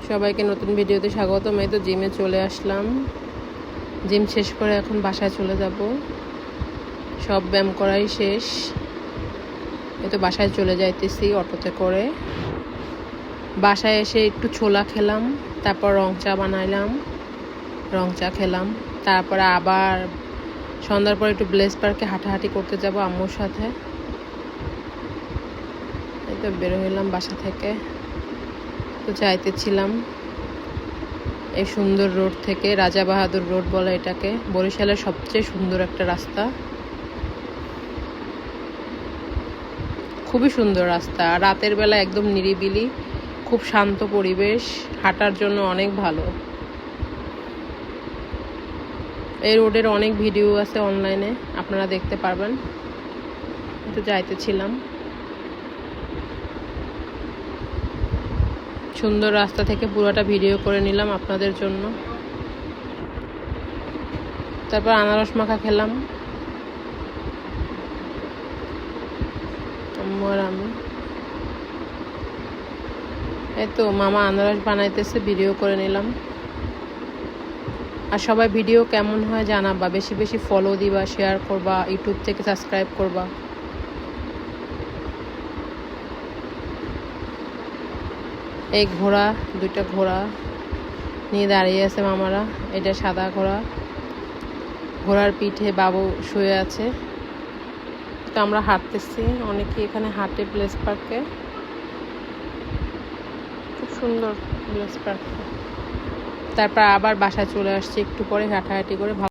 সবাইকে নতুন ভিডিওতে স্বাগতম। এই তো জিমে চলে আসলাম। জিম শেষ করে এখন বাসায় চলে যাব। সব ব্যায়াম করাই শেষ। এই তো বাসায় চলে যাইতেছি অটোতে করে। বাসায় এসে একটু ছোলা খেলাম, তারপর রং চা বানাইলাম, রং চা খেলাম। তারপরে আবার সন্ধ্যার পর একটু ব্লেস পার্কে হাঁটাহাঁটি করতে যাব আম্মুর সাথে। এই তো বের হইলাম বাসা থেকে। তো যাইতেছিলাম এই সুন্দর রোড থেকে, রাজা বাহাদুর রোড বলে এটাকে, বরিশালের সবচেয়ে সুন্দর একটা রাস্তা। খুবই সুন্দর রাস্তা, রাতের বেলা একদম নিরিবিলি, খুব শান্ত পরিবেশ, হাঁটার জন্য অনেক ভালো। এই রোডের অনেক ভিডিও আছে অনলাইনে, আপনারা দেখতে পারবেন। তো যাইতেছিলাম, সুন্দর রাস্তা থেকে পুরোটা ভিডিও করে নিলাম আপনাদের জন্য। তারপর আনারস মাখা খেলাম আম্মু আর আমি। এই তো মামা আনারস বানাইতেছে, ভিডিও করে নিলাম। আর সবাই ভিডিও কেমন হয় জানাবা, বেশি বেশি ফলো দিবা, শেয়ার করবা, ইউটিউব থেকে সাবস্ক্রাইব করবা। এই ঘোড়া, দুইটা ঘোড়া নিয়ে দাঁড়িয়ে আছে মামারা। এটা সাদা ঘোড়া, ঘোড়ার পিঠে বাবু শুয়ে আছে। তো আমরা হাঁটতেছি, অনেকে এখানে হাঁটে প্লেস পার্কে। খুব সুন্দর প্লেস পার্ক। তারপর আবার বাসায় চলে আসছি একটু পরে হাঁটাহাঁটি করে।